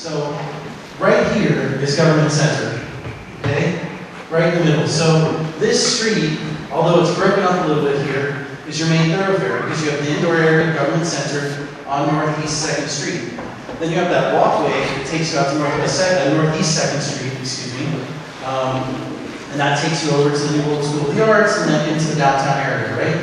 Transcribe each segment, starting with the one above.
So right here is Government Center, okay? Right in the middle. So this street, although it's broken up a little bit here, is your main thoroughfare because you have the indoor area, Government Center, on Northeast 2nd Street. Then you have that walkway that takes you out to Northeast 2nd Street, excuse me. And that takes you over to the new Old School of the Arts and then into the downtown area, right?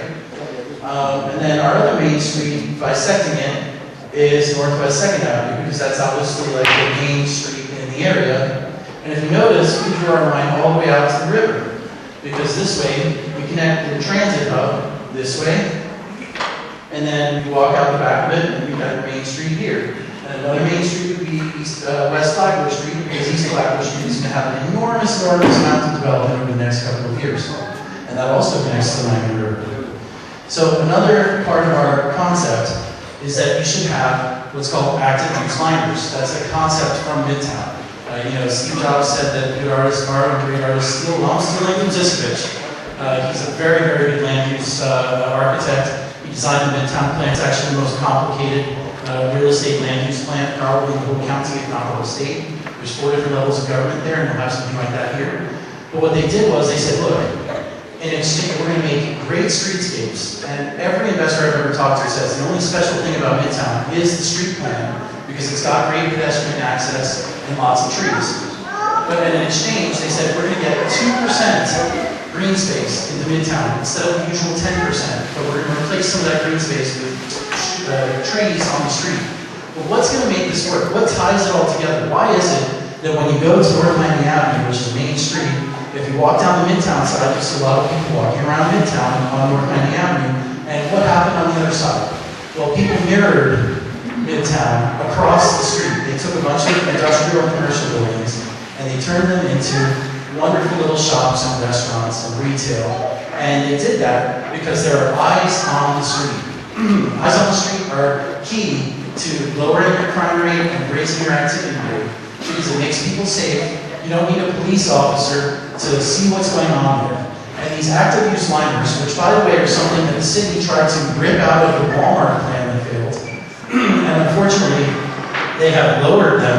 And then our other main street, bisecting it, is Northwest 2nd Avenue because that's obviously like the main street in the area. And if you notice, we drew our line all the way out to the river because this way we connect the transit hub this way, and then you walk out the back of it and you've got your main street here. And another main street would be West Flagler Street because East Flagler Street is going to have an enormous amount of development over the next couple of years. And that also connects to the Miami River. So another part of our concept is that you should have what's called active use liners. That's a concept from Midtown. Steve Jobs said that good artists borrow and great artists steal. Well, I'm stealing from Ziskovich. He's a very, very good land use architect. He designed the Midtown plan. It's actually the most complicated real estate land use plan probably in the whole county, if not the whole state. There's 4 different levels of government there, and we'll have something like that here. But what they did was they said, look, in exchange, we're going to make great streetscapes. And every investor I've ever talked to says the only special thing about Midtown is the street plan because it's got great pedestrian access and lots of trees. But in exchange, they said we're going to get 2% green space in the Midtown instead of the usual 10%. But we're going to replace some of that green space with trees on the street. But what's going to make this work? What ties it all together? Why is it that when you go to North Miami Avenue, which is Main Street, if you walk down the Midtown side, you see a lot of people walking around Midtown on North Miami Avenue. And what happened on the other side? Well, people mirrored Midtown across the street. They took a bunch of industrial and commercial buildings and they turned them into wonderful little shops and restaurants and retail. And they did that because there are eyes on the street. Eyes on the street are key to lowering your crime rate and raising your activity rate because it makes people safe. You don't need a police officer to see what's going on there. And these active use liners, which by the way are something that the city tried to rip out of the Walmart plan that failed, and unfortunately they have lowered them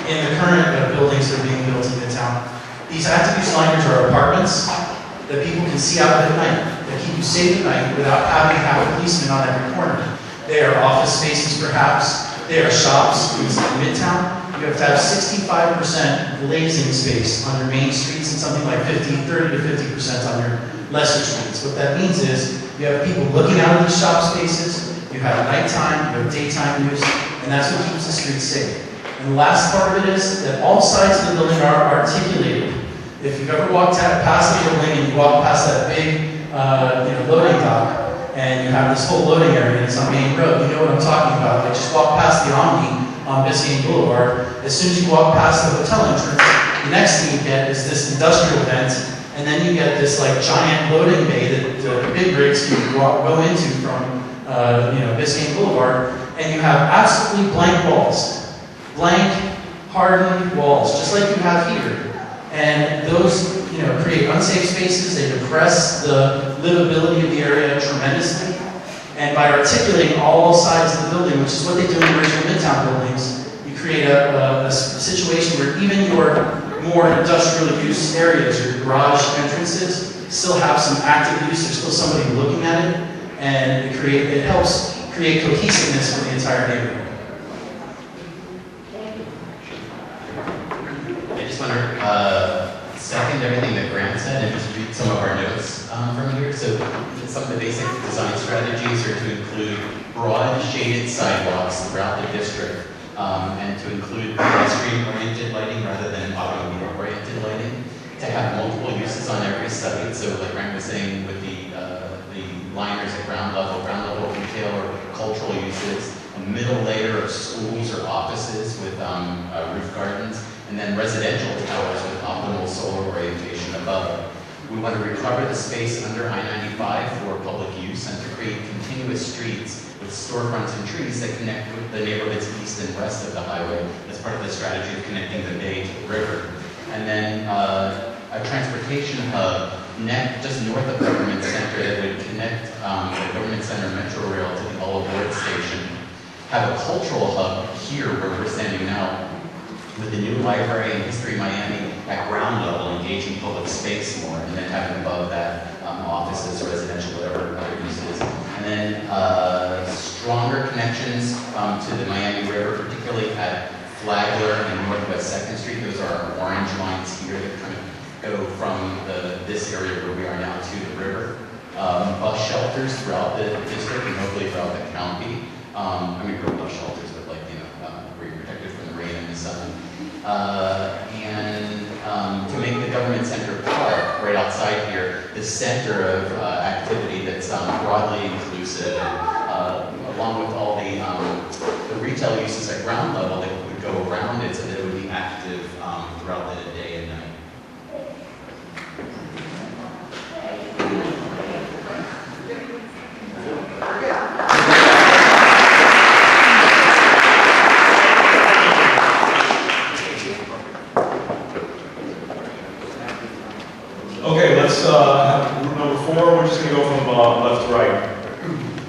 in the current buildings that are being built in Midtown. These active use liners are apartments that people can see out at night, that keep you safe at night without having to have a policeman on every corner. They are office spaces perhaps, they are shops. In Midtown, you have to have 65% glazing space on your main streets and something like 30 to 50% on your lesser streets. What that means is you have people looking out of these shop spaces, you have nighttime, you have daytime use, and that's what keeps the streets safe. And the last part of it is that all sides of the building are articulated. If you've ever walked past the building and you walk past that big loading dock, and you have this whole loading area and it's on Main Road, you know what I'm talking about. Like just walk past the Omni on Biscayne Boulevard. As soon as you walk past the hotel entrance, the next thing you get is this industrial vent, and then you get this like giant loading bay that the big rigs can go into from Biscayne Boulevard, and you have absolutely blank walls, blank hardened walls, just like you have here. And those create unsafe spaces. They depress the livability of the area tremendously. And by articulating all sides of the building, which is what they do in the original Midtown buildings, you create a situation where even your more industrial use areas, your garage entrances, still have some active use. There's still somebody looking at it, and it helps create cohesiveness for the entire neighborhood. I just want to second everything that Grant said and just read some of our notes from here. So some of the basic design strategies are to include broad shaded sidewalks throughout the district and to include pedestrian-oriented lighting rather than automobile-oriented lighting, to have multiple uses on every site. So like Grant was saying with the liners at ground level retail or cultural uses, a middle layer of schools or offices with roof gardens, and then residential towers with optimal solar orientation above. We want to recover the space under I-95 for public use and to create continuous streets with storefronts and trees that connect with the neighborhoods east and west of the highway as part of the strategy of connecting the bay to the river. And then a transportation hub just north of Government Center that would connect the Government Center Metro Rail to the Olive Ward station. Have a cultural hub here where we're standing now with the new library and History Miami at ground level, engaging public space more, and then having above that offices, residential, whatever other uses. And then stronger connections to the Miami River, particularly at Flagler and Northwest 2nd Street. Those are our orange lines here that kind of go from this area where we are now to the river. Bus shelters throughout the district and hopefully throughout the county. I mean, real bus shelters, but like, where you're protected from the rain and the sun. And to make the government center park right outside here the center of activity that's broadly inclusive, and, along with all the retail uses at ground level that would go around it, so that it would be active throughout the day and night. Okay, let's have group number 4. We're just going to go from left to right.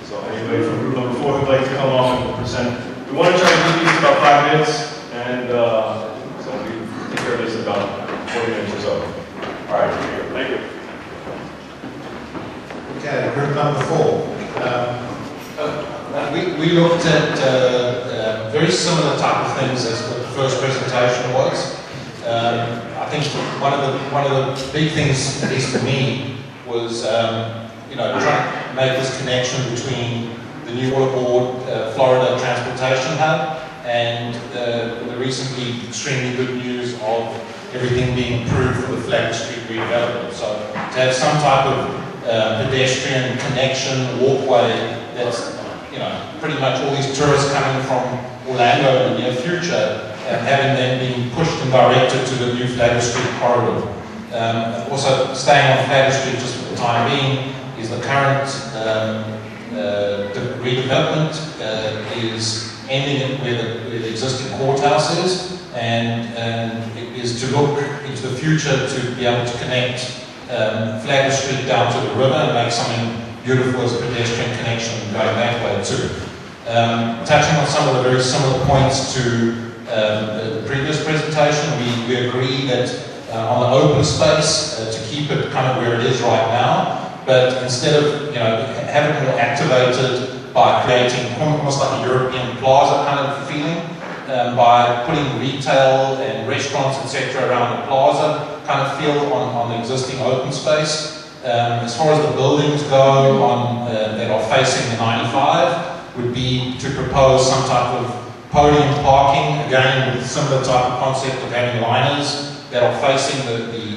So anybody from group number 4 who'd like to come off and present. We want to try to keep these about 5 minutes, and so we take care of this in about 40 minutes or so. All right, here you go. Thank you. Okay, group number 4. We looked at very similar type of things as what the first presentation was. I think one of the big things, at least for me, was trying to make this connection between the new Water Board Florida Transportation Hub and the recently extremely good news of everything being approved for the Flagler Street redevelopment. So to have some type of pedestrian connection, walkway that's pretty much all these tourists coming from Orlando in the near future, having them being pushed and directed to the new Flagler Street corridor. Also, staying on Flagler Street just for the time being, is the current the redevelopment is ending where the existing courthouse is, and it is to look into the future to be able to connect Flagler Street down to the river and make something beautiful as a pedestrian connection going that way too. Touching on some of the very similar points to the previous presentation, we agree that on the open space to keep it kind of where it is right now, but instead of having it more activated by creating almost like a European plaza kind of feeling, by putting retail and restaurants etc. around the plaza kind of feel on the existing open space. As far as the buildings go that are facing the 95, would be to propose some type of podium parking, again with a similar type of concept of having liners that are facing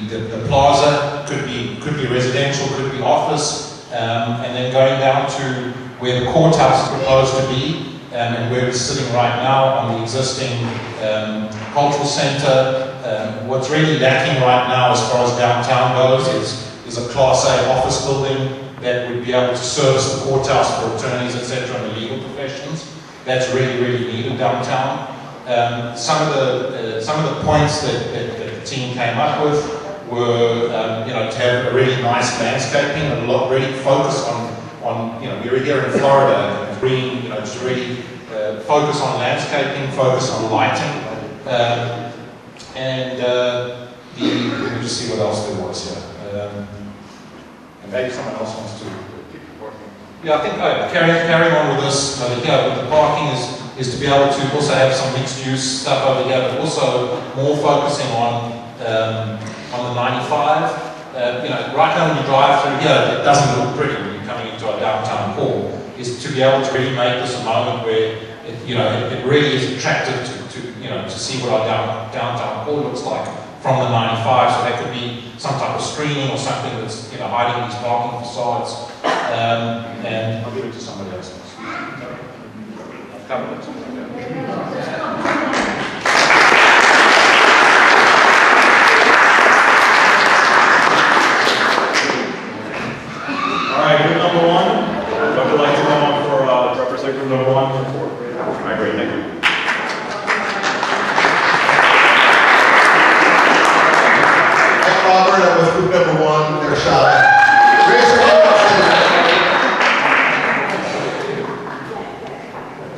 the plaza, could be residential, could be office, and then going down to where the courthouse is proposed to be, and where it's sitting right now on the existing cultural center. What's really lacking right now as far as downtown goes is a Class A office building that would be able to service the courthouse for attorneys, etc., and the legal professions. That's really, really needed downtown. Some of the points that the team came up with were, to have a really nice landscaping, and a lot really focus on we were here in Florida, and green, just really focus on landscaping, focus on lighting, and let me just see what else there was here. And maybe someone else wants to keep working. Yeah, I think carrying on with this over here, with the parking is to be able to also have some mixed use stuff over here, but also more focusing on the 95. Right now when you drive through here, it doesn't look pretty when you're coming into our downtown core. Is to be able to really make this a moment where it really is attractive to see what our downtown core looks like from the 95. So that could be some type of screening or something that's hiding these parking facades. And I'll give it to somebody else. I've covered it. All right, group number 1. If would like to come up for represent group number 1? All right, great, thank you. Robert, I'm with group number 1, they're shy. Raise your hand.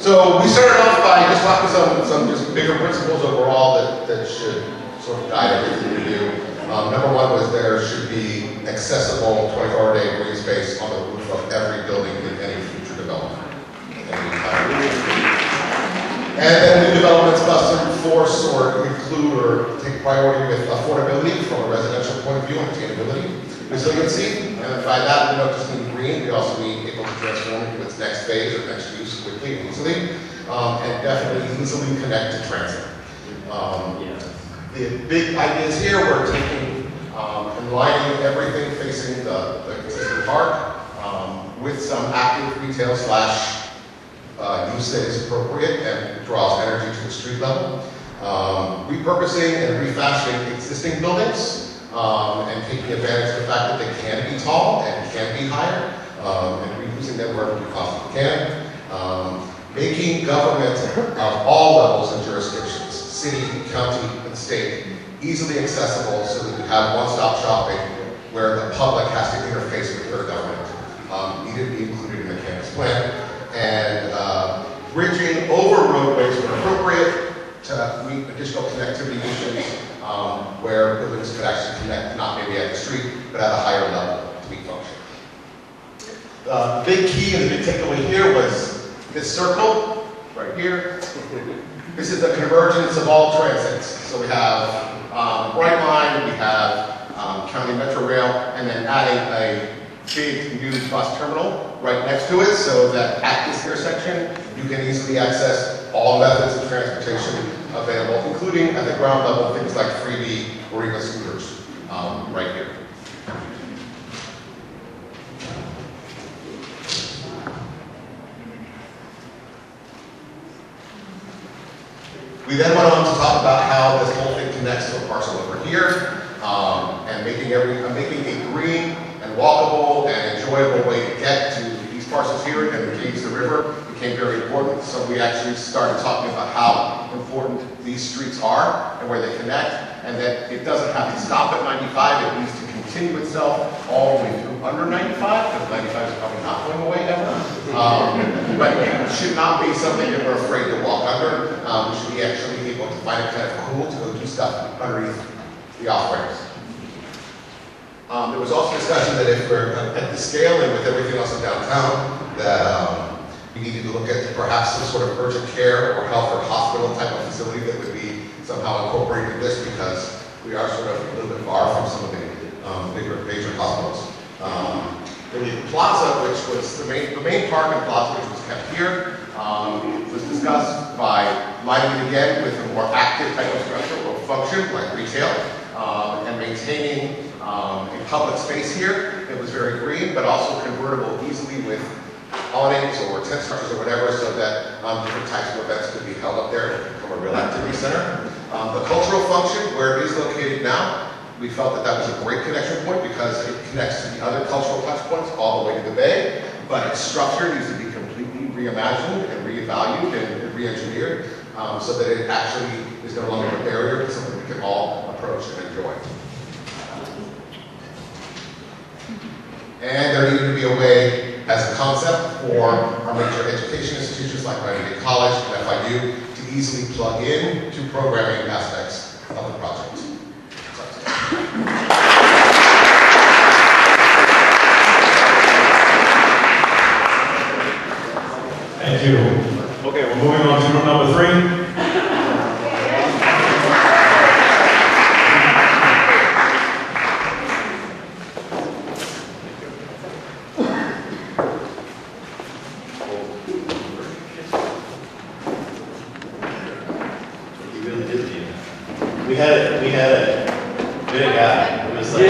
So we started off by just talking some just bigger principles overall that should sort of guide everything we do. Number one was there should be accessible 24-hour-a-day green space on the roof of every building in any future development. And then new developments must enforce or include or take priority with affordability from a residential point of view and attainability, resiliency, and by that we don't just need green, we also need able to transform into its next phase or next use quickly and easily, and definitely easily connect to transit. The big ideas here, we're taking and lining everything facing the existing park with some active retail slash use that is appropriate and draws energy to the street level. Repurposing and refashioning existing buildings and taking advantage of the fact that they can be tall and can be higher and reusing them wherever we possibly can. Making government of all levels and jurisdictions, city, county, and state, easily accessible so that we have one-stop shopping where the public has to interface with their government. Need to be included in the campus plan. And bridging over roadways when appropriate to meet additional connectivity issues where buildings could actually connect, not maybe at the street, but at a higher level to meet function. The big key and the big takeaway here was this circle right here. This is the convergence of all transits. So we have Brightline, we have County Metro Rail, and then adding a big new bus terminal right next to it so that at this intersection you can easily access all methods of transportation available, including at the ground level things like freebie or even scooters right here. We then went on to talk about how this whole thing connects to a parcel over here, and making a green and walkable and enjoyable way to get to these parcels here and engage the river became very important. So we actually started talking about how important these streets are and where they connect, and that it doesn't have to stop at 95, it needs to continue itself all the way through under 95, because 95 is probably not going away ever. But it should not be something that we're afraid to walk under. We should be actually able to find it kind of cool to go do stuff underneath the off-ramps. There was also discussion that if we're at the scale and with everything else in downtown, that we needed to look at perhaps some sort of urgent care or health or hospital type of facility that would be somehow incorporated in this, because we are sort of a little bit far from some of the bigger major hospitals. The plaza, which was the main parking plaza, which was kept here, was discussed by lining it again with a more active type of structure or function like retail, and maintaining a public space here that was very green, but also convertible easily with awnings or tent structures or whatever, so that different types of events could be held up there and become a real activity center. The cultural function, where it is located now, we felt that that was a great connection point because it connects to the other cultural touch points all the way to the bay, but its structure needs to be completely reimagined and reevaluated and re-engineered so that it actually is no longer a barrier, but something we can all approach and enjoy. And there needed to be a way, as a concept, for our major education institutions like Miami-Dade College and FIU to easily plug in to programming aspects of the project. Thank you. Okay, we're moving on to group number 3. We had a good guy who was like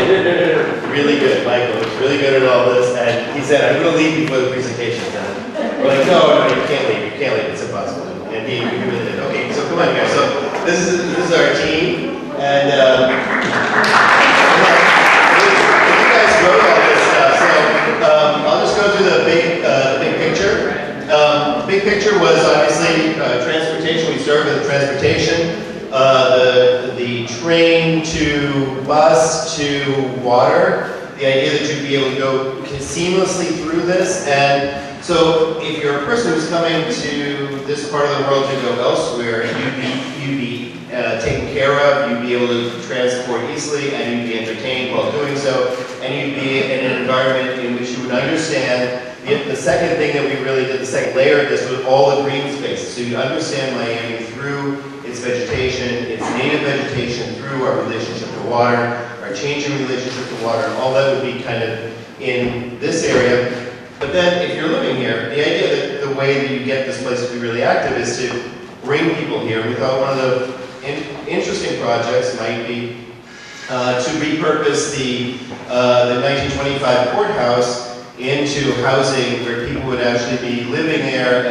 really good. Michael was really good at all this, and he said, "I'm going to leave before the presentation's done." We're like, "No, you can't leave. You can't leave. It's impossible." And he really did. Okay, so come on, guys. So this is our team, and you guys wrote all this stuff. So I'll just go through the big picture. Big picture was obviously transportation. We started with transportation. The train to bus to water, the idea that you'd be able to go seamlessly through this and So if you're a person who's coming to this part of the world to go elsewhere, you'd be taken care of, you'd be able to transport easily, and you'd be entertained while doing so, and you'd be in an environment in which you would understand. The second thing that we really did, the second layer of this, was all the green spaces. So you understand Miami through its vegetation, its native vegetation, through our relationship to water, our changing relationship to water, and all that would be kind of in this area. But then, if you're living here, the idea that the way that you get this place to be really active is to bring people here. We thought one of the interesting projects might be to repurpose the 1925 courthouse into housing where people would actually be living there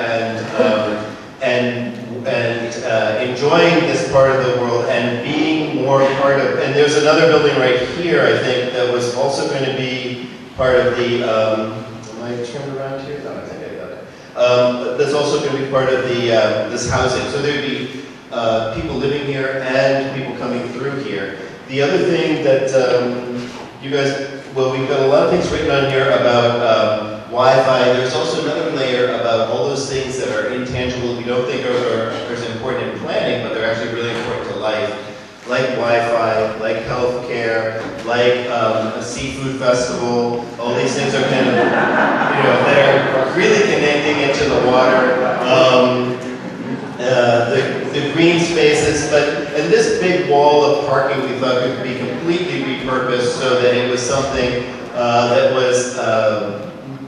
and enjoying this part of the world and being more part of. And there's another building right here, I think, that was also going to be part of the. Am I turned around here? No, I think I got it. That's also going to be part of the this housing. So there'd be people living here and people coming through here. The other thing that you guys, well, we've got a lot of things written on here about Wi-Fi. There's also another layer about all those things that are intangible, we don't think are as important in planning, but they're actually really important to life. Like Wi-Fi, like healthcare, like a seafood festival. All these things are kind of, they're really connecting into the water. The green spaces, and this big wall of parking we thought could be completely repurposed so that it was something that was,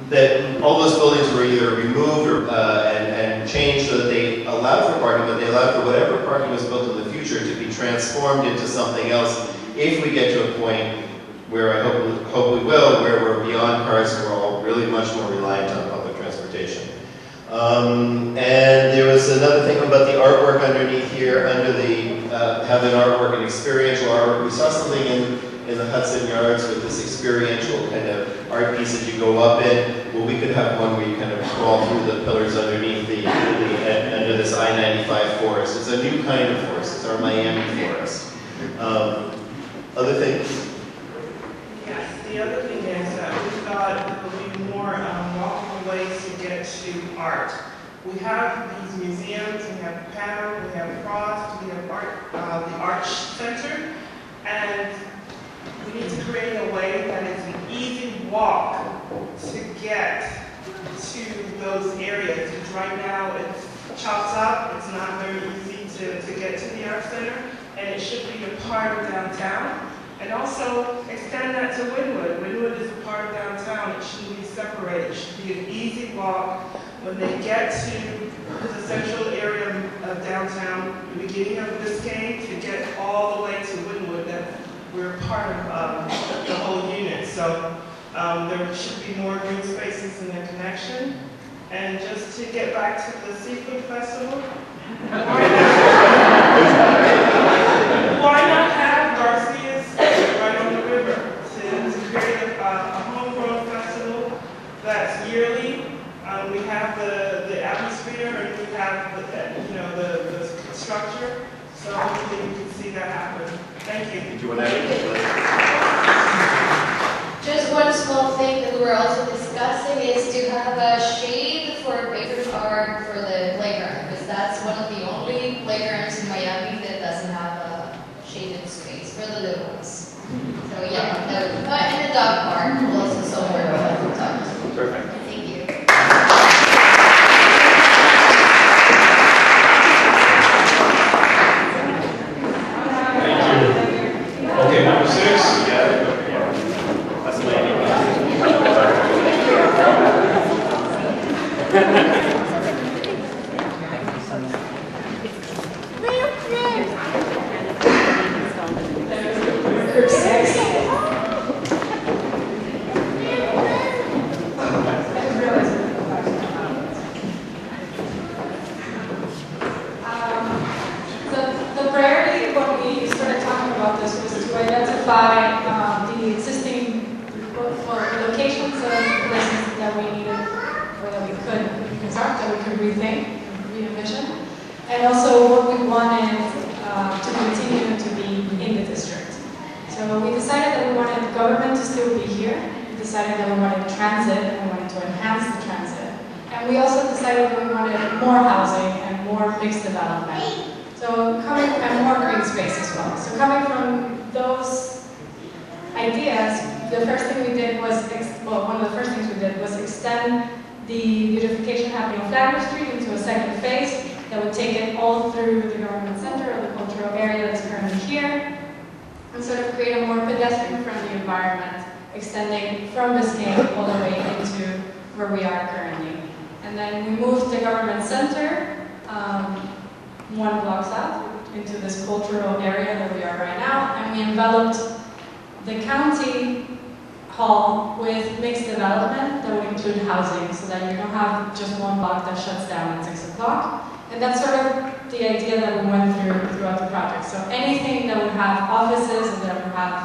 that all those buildings were either removed or, and changed so that they allowed for parking, but they allowed for whatever parking was built in the future to be transformed into something else if we get to a point where I hope we will, where we're beyond cars and we're all really much more reliant on public transportation. And there was another thing about the artwork underneath here, under the having artwork and experiential artwork. We saw something in the Hudson Yards with this experiential kind of art piece that you go up in. Well, we could have one where you kind of crawl through the pillars underneath under this I-95 forest. It's a new kind of forest. It's our Miami forest. Other things? Yes, the other thing is that we thought there would be more walkable ways to get to art. We have these museums, we have Panama, we have Frost, we have art, the Arch Center, and we need to create a way that is an easy walk to get to those areas. Because right now it's chopped up, it's not very easy to get to the Art Center, and it should be a part of downtown. And also extend that to Wynwood. Wynwood is a part of downtown. It shouldn't be separated. It should be an easy walk when they get to the central area of downtown, the beginning of Biscayne, to get all the way to Wynwood, that we're part of the whole unit. So there should be more green spaces in the connection. And just to get back to the seafood festival, why not have Garcia's right on the river to create a homegrown festival that's yearly? We have the atmosphere and we have the structure, so hopefully we can see that happen. Thank you. Did you want to add anything? Just one small thing that we were also discussing is to have a shade for Baker Park for the playground, because that's one of the only playgrounds in Miami that doesn't have a shaded space for the little ones. So yeah, and the dog park will also somewhere around the top. Perfect. Thank you. Okay, number 6. That's Miami. The priority when we started talking about this was to identify the existing locations of places that we needed, or that we could reconstruct, that we could rethink, re-envision, and also what we wanted to continue to be in the district. So we decided that we wanted government to still be here. We decided that we wanted transit, and we wanted to enhance the transit. And we also decided that we wanted more housing and more mixed development. So and more green space as well. So coming from those ideas, the first thing we did was, one of the first things we did was extend the beautification happening on Flagler Street into a second phase that would take it all through the government center or the cultural area that's currently here, and sort of create a more pedestrian-friendly environment, extending from Biscayne all the way into where we are currently. And then we moved the government center 1 block south into this cultural area that we are right now, and we enveloped the county hall with mixed development that would include housing, so that you don't have just one block that shuts down at 6 o'clock. And that's sort of the idea that we went throughout the project. So anything that would have offices and that would have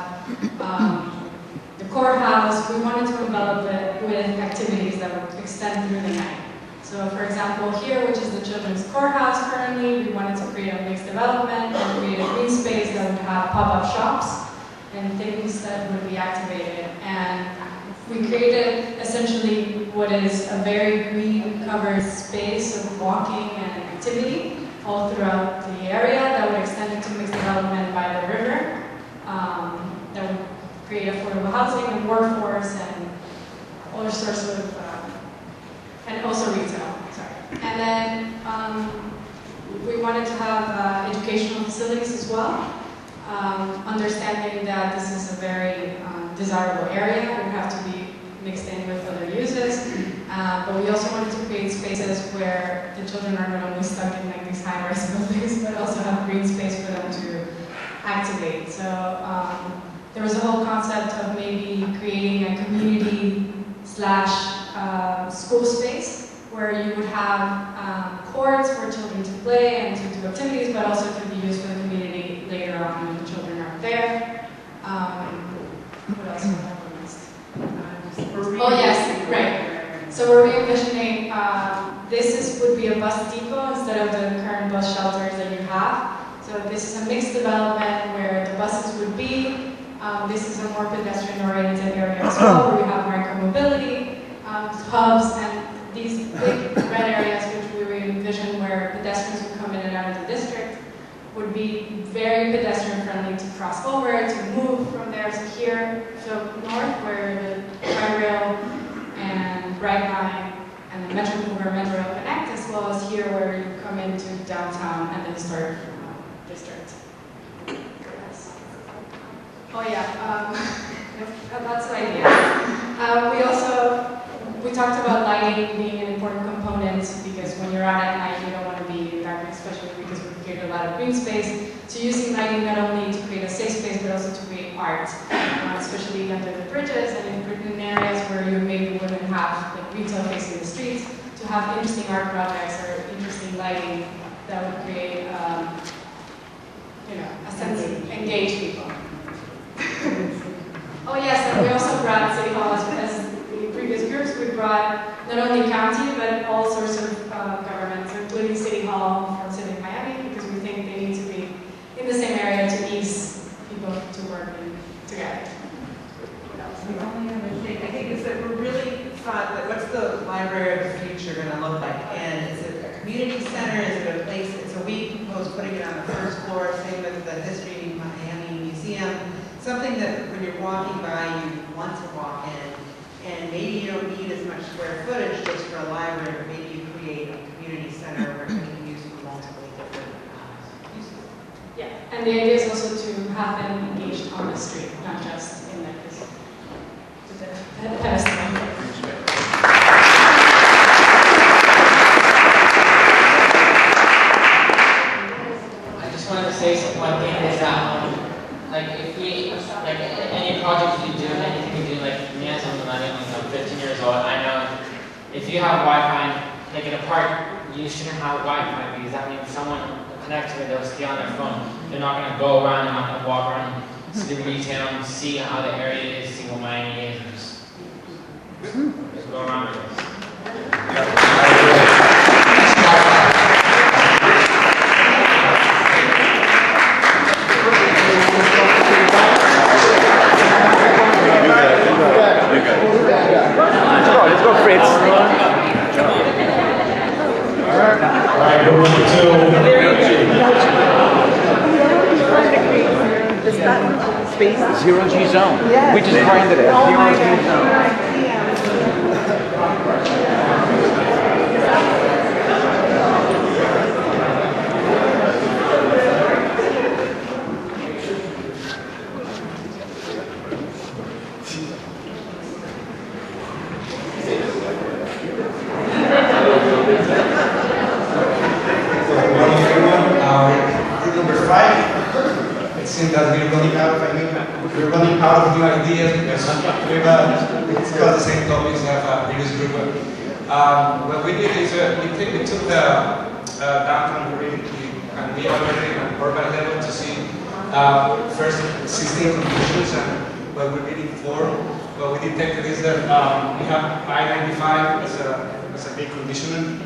the courthouse, we wanted to envelop it with activities that would extend through the night. So for example, here, which is the children's courthouse currently, we wanted to create a mixed development and create a green space that would have pop-up shops and things that would be activated. And we created essentially what is a very green covered space of walking and activity all throughout the area that would extend into mixed development by the river, that would create affordable housing and workforce and other sorts of, and also retail, sorry. And then we wanted to have educational facilities as well. Understanding that this is a very desirable area, it would have to be mixed in with other uses, but we also wanted to create spaces where the children are not only stuck in like these high-rise buildings, but also have green space for them to activate. So there was a whole concept of maybe creating a community / school space where you would have courts for children to play and to do activities, but also could be used for the community later on when the children are there. What else would I have missed? Oh yes, right. So we're re-envisioning, would be a bus depot instead of the current bus shelters that you have. So this is a mixed development where the buses would be. This is a more pedestrian-oriented area as well, where we have micro-mobility, hubs, and these big red areas which we re-envision where pedestrians would come in and out of the district would be very pedestrian-friendly to cross over, to move from there to here, so north where the Tri-Rail and Brightline and the Metro Metro connect, as well as here where you come into downtown and the historic district. Oh yeah, that's the idea. We talked about lighting being an important component because when you're out at night, you don't want to be in darkness, especially because we create a lot of green space. So using lighting not only to create a safe space, but also to create art, especially under the bridges and in areas where you maybe wouldn't have like retail facing the streets, to have interesting art projects or interesting lighting that would create, a sense of engage people. Oh yes, and we also brought City Hall as the previous groups. We brought not only county, but all sorts of governments, including City Hall from City of Miami, because we think they need to be in the same area to ease people to work together. The only other thing I think is that we're really thought that what's the library of the future going to look like? And is it a community center? Is it a place? So we proposed putting it on the first floor, same with the History Miami Museum. Something that when you're walking by, you want to walk in, and maybe you don't need as much square footage just for a library, but maybe you create a community center where it can be used for multiple different uses. Yeah, and the idea is also to have them engaged on the street, not just in the pedestal. I just wanted to say one thing is that if we, any project you do, anything you do, me as I'm 15 years old, I know if you have Wi-Fi, in a park, you shouldn't have Wi-Fi because that means someone will connect to it, they'll stay on their phone. They're not going to go around, they're not going to walk around, see the retail, and see how the area is, see what Miami is, and just go around with this. Let's go, Fritz. right, group number 2. Zero G zone. We just branded it. Zero G zone. Group number 5. It seems that we're running out of new ideas because we discussed the same topics as a previous group. What we did is we took the downtown grid and we evaluated at urban level to see first existing conditions and what we're bidding for. What we detected is that we have I-95 as a big condition.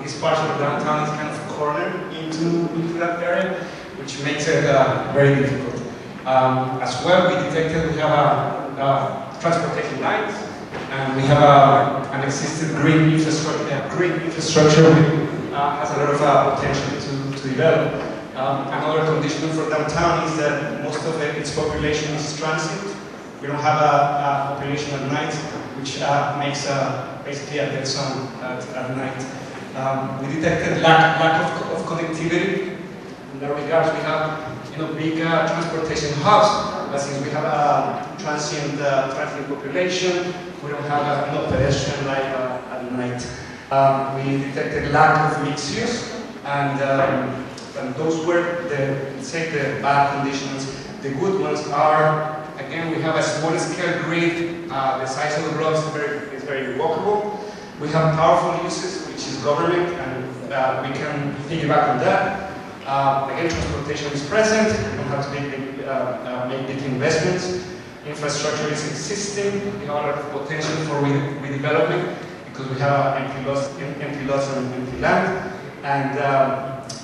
This part of downtown is kind of cornered into that area, which makes it very difficult. As well, we detected we have transportation lines, and we have an existing green infrastructure which has a lot of potential to develop. Another condition for downtown is that most of its population is transient. We don't have a population at night, which makes basically a dead zone at night. We detected lack of connectivity. In that regards, we have big transportation hubs, but since we have a transient population, we don't have enough pedestrian life at night. We detected lack of mixed use, and those were the bad conditions. The good ones are, again, we have a small scale grid. The size of the blocks is very walkable. We have powerful uses, which is government, and we can piggyback on that. Again, transportation is present. We don't have to make big investments. Infrastructure is existing. We have a lot of potential for redevelopment because we have empty lots and empty land. And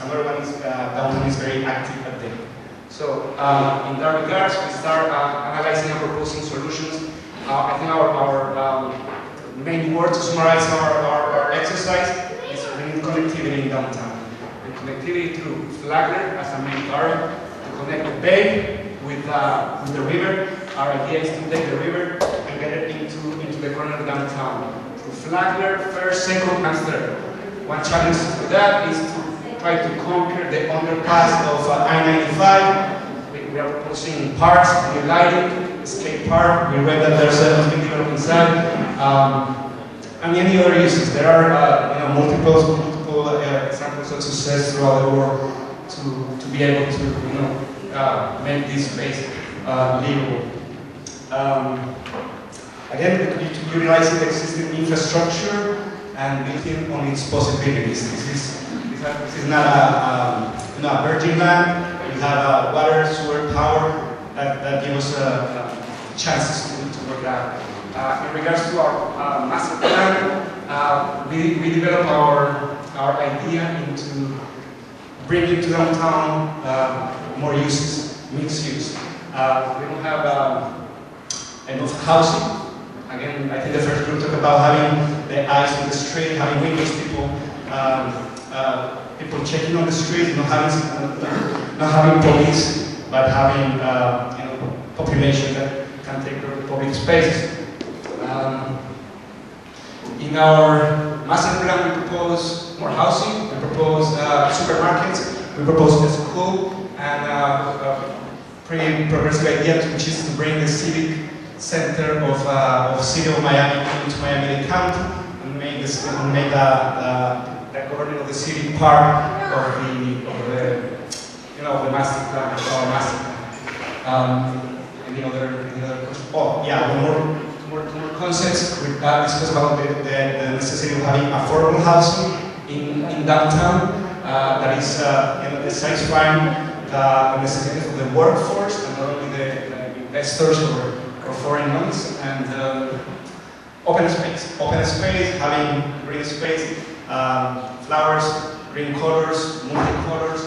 another one is downtown is very active at day. So in that regards, we start analyzing and proposing solutions. I think our main word to summarize our exercise is bringing connectivity in downtown. And connectivity through Flagler as a main artery to connect the bay with the river. Our idea is to take the river and get it into the corner of downtown. Through Flagler, first, second, and third. One challenge to that is to try to conquer the underpass of I-95. We are proposing parks, new lighting, skate park. We read that there's a big development inside. And many other uses. There are multiple examples of success throughout the world to be able to make this space livable. Again, we need to utilize the existing infrastructure and building on its possibilities. This is not a virgin land. We have water, sewer, power that give us chances to work out. In regards to our master plan, we develop our idea into bringing to downtown more uses, mixed use. We don't have enough housing. Again, I think the first group talked about having the eyes on the street, having windows, people checking on the street, not having police, but having population that can take the public spaces. In our master plan, we propose more housing, we propose supermarkets, we propose a school, and a pretty progressive idea, which is to bring the civic center of City of Miami into Miami-Dade County and make the government of the city part of the master plan, our master plan. Any other questions? Oh, yeah, more concepts. We discussed about the necessity of having affordable housing in downtown that is satisfying the necessities of the workforce and not only the investors or foreign ones, and open space, having green space, flowers, green colors, multi-colors,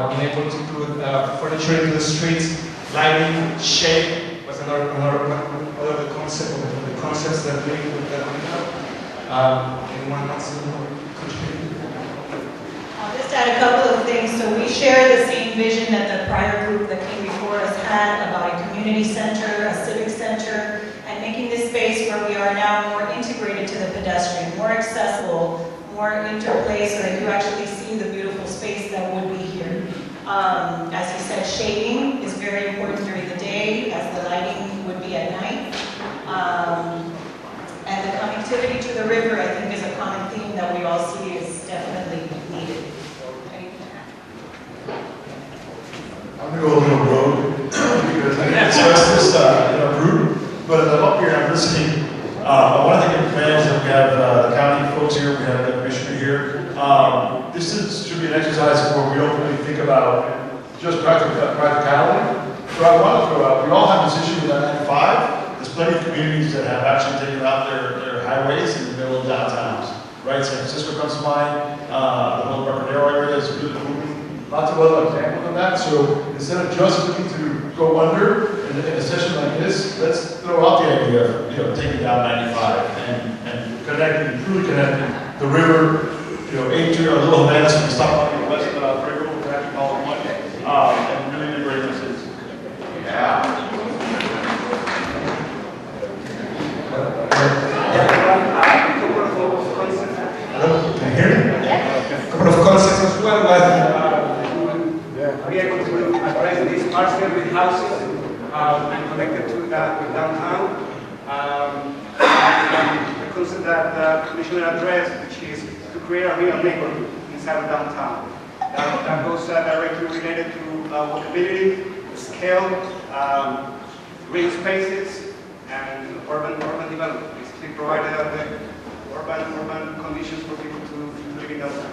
being able to put furniture into the streets, lighting, shade was another of the concepts that we would have. Anyone else contribute? Just add a couple of things. So we share the same vision that the prior group that came before us had about a community center, a civic center, and making this space where we are now more integrated to the pedestrian, more accessible, more interplay so that you actually see the beautiful space that would be here. As he said, shading is very important during the day, as the lighting would be at night. And the connectivity to the river, I think, is a common theme that we all see is definitely needed. I'm gonna go a little rogue because I didn't express this in a group, but as I'm up here and I'm listening, I want to thank the fans that we have the county folks here, we have the commissioner here. Should be an exercise where we don't really think about just practicality. But I want to throw out, we all have this issue with I-95. There's plenty of communities that have actually taken out their highways in the middle of downtowns, right? San Francisco comes to mind, the whole Embarcadero area is really moving. Lots of other examples of that. So instead of just looking to go under in a session like this, let's throw out the idea of taking down 95 and connecting, truly connecting the river, into our little Havana, so we stop on the west Brickell, we're actually calling one, and really integrate those cities. Yeah. Can you hear me? A couple of concepts as well. Be able to address these parcel with houses and connected to downtown. The concept that the commissioner addressed, which is to create a real neighborhood inside of downtown. That goes directly related to walkability, scale, green spaces, and urban development. Basically provide the urban conditions for people to live in downtown.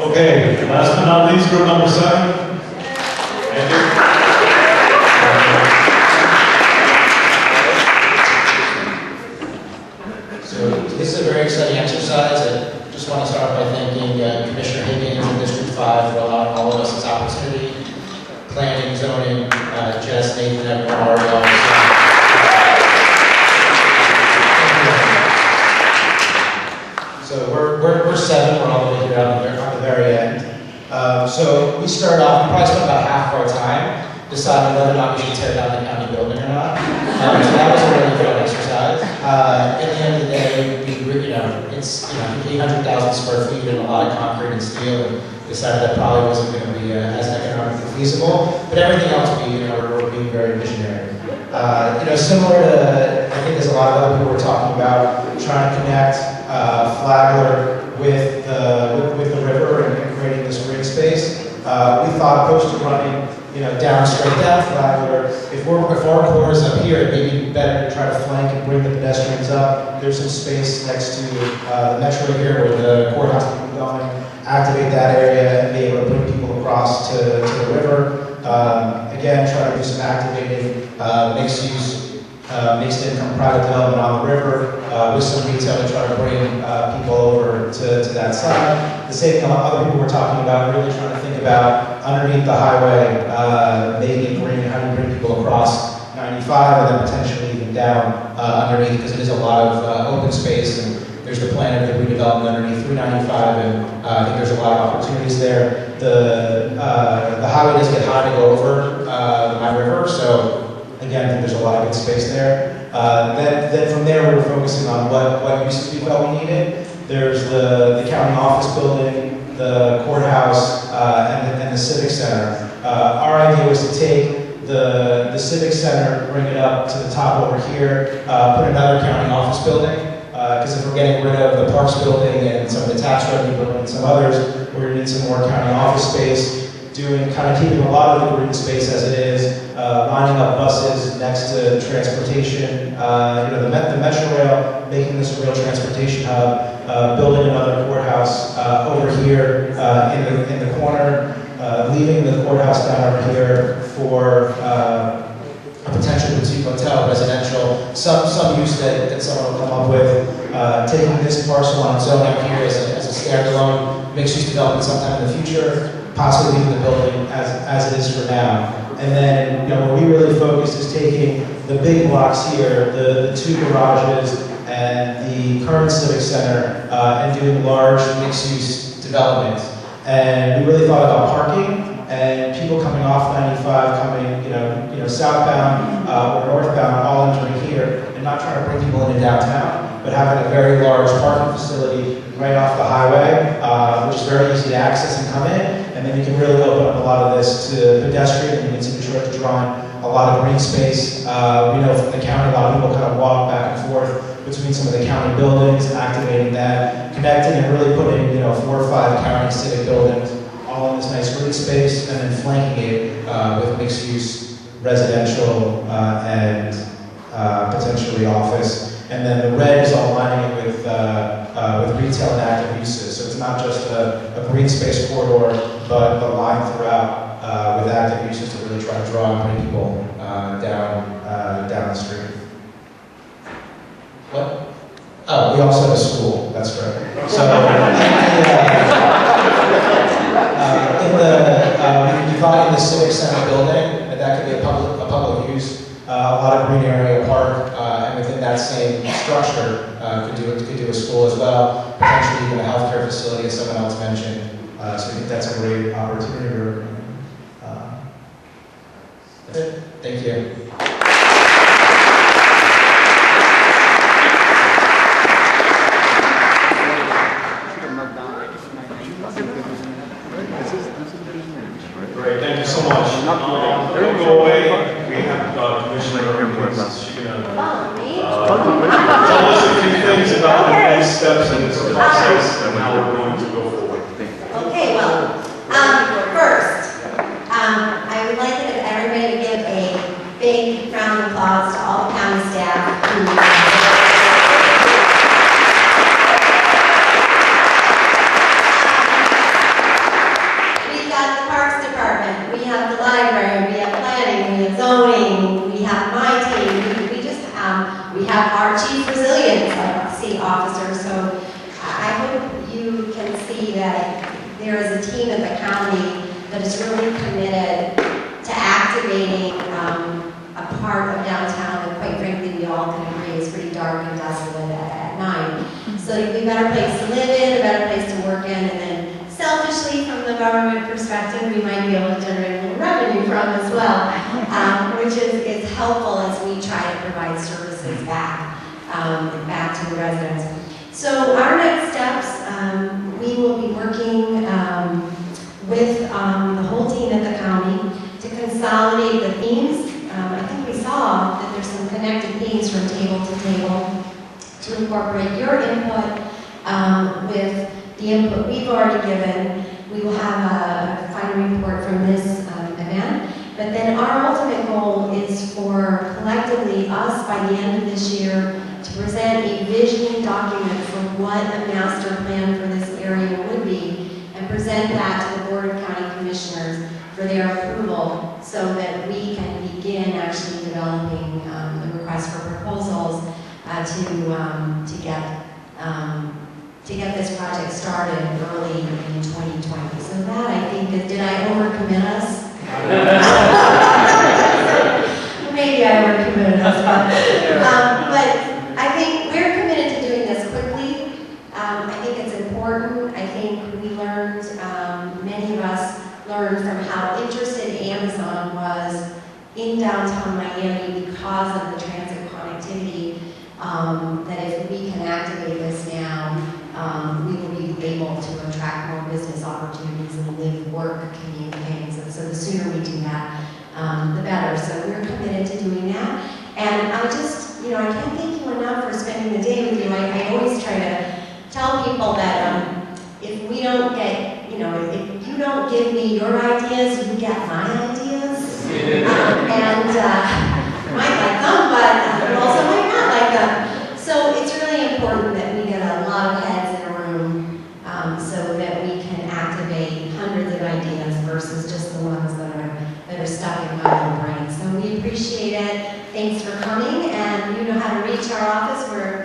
Okay, last but not least, group number 7. Thank you. So this is a very exciting exercise. I just want to start by thanking Commissioner Higgins and District 5 for allowing all of us this opportunity. Planning, zoning, Jess, Nathan, everyone, Mario. So we're 7, we're all the way here on the very end. So we started off, we probably spent about half of our time deciding whether or not we should tear down the county building or not. So that was a really fun exercise. At the end of the day, it's 800,000 square feet and a lot of concrete and steel, and decided that probably wasn't going to be as economically feasible. But everything else, we're being very visionary. Similar to, I think there's a lot of other people were talking about trying to connect Flagler with the river and creating this green space. We thought opposed to running, straight down Flagler. If our core is up here, it may be better to try to flank and bring the pedestrians up. There's some space next to the metro here where the courthouse will be going. Activate that area and be able to bring people across to the river. Again, try to do some activated mixed use, mixed income private development on the river with some retail to try to bring people over to that side. The same thing other people were talking about, really trying to think about underneath the highway, making it green, how do you bring people across 95 and then potentially even down underneath, because it is a lot of open space, and there's the plan of the redevelopment underneath 395, and I think there's a lot of opportunities there. The highway doesn't get high to go over my river, so again, I think there's a lot of good space there. Then from there, we're focusing on what uses we felt we needed. There's the county office building, the courthouse, and the civic center. Our idea was to take the civic center, bring it up to the top over here, put another county office building, because if we're getting rid of the Parks building and some of the tax revenue building and some others, we're going to need some more county office space, keeping a lot of the green space as it is, lining up buses next to transportation, the Metro Rail, making this a real transportation hub, building another courthouse over here in the corner, leaving the courthouse down over here for a potential boutique hotel, residential, that someone will come up with, taking this parcel on its own out here as a standalone mixed-use development sometime in the future, possibly leaving the building as it is for now. And then, where we really focus is taking the big blocks here, the 2 garages and the current Civic Center, and doing large mixed-use development. And we really thought about parking and people coming off 95, coming, southbound or northbound, all entering here, and not trying to bring people into downtown, but having a very large parking facility right off the highway, which is very easy to access and come in. And then you can really open up a lot of this to pedestrian, and you can see Detroit to draw in a lot of green space. We know from the county, a lot of people kind of walk back and forth between some of the county buildings, activating that, connecting and really putting, 4 or 5 county civic buildings all in this nice green space, and then flanking it with mixed-use residential and potentially office. And then the red is all lining it with retail and active uses. So it's not just a green space corridor, but the line throughout with active uses to really try to draw and bring people down the street. What? Oh, we also have a school. That's right. So we can divide in the Civic Center building, and that could be a public use. A lot of green area, park, and within that same structure, could do a school as well, potentially even a healthcare facility, as someone else mentioned. So I think that's a great opportunity. That's it. Thank you. Great, thank you so much. Don't go away. We have Commissioner Herman. She's going to tell us a few things about the next steps in this process and how we're going to go forward. Okay, well, first, I would like it if everybody would give a big round of applause to all the county staff who we have our chief resilience officer, so I hope you can see that there is a team at the county that is really committed to activating a part of downtown that, quite frankly, we all can agree is pretty dark and desolate at night. So it would be a better place to live in, a better place to work in, and then selfishly, from the government perspective, we might be able to generate a little revenue from as well, which is helpful as we try to provide services back to the residents. So our next steps, we will be working with the whole team at the county to consolidate the themes. I think we saw that there's some connected themes from table to table to incorporate your input with the input we've already given. We will have a final report from this event. But then our ultimate goal is for collectively us by the end of this year to present a vision document for what a master plan for this area would be and present that to the Board of County Commissioners for their approval so that we can begin actually developing the request for proposals to get this project started early in 2020. So that, I think, did I overcommit us? Maybe I overcommitted us, but I think we're committed to doing this quickly. I think it's important. I think we learned, many of us learned from how interested Amazon was in downtown Miami because of the transit connectivity, that if we can activate this now, we will be able to attract more business opportunities and live, work, commute things. And so the sooner we do that, the better. So we're committed to doing that. And I just, I can't thank you enough for spending the day with you. I always try to tell people that if we don't get, if you don't give me your ideas, you get my ideas. Might like them, but also might not like them. So it's really important that we get a lot of heads in a room so that we can activate hundreds of ideas versus just the ones that are stuck in my own brain. So we appreciate it. Thanks for coming, and you know how to reach reach our office, we're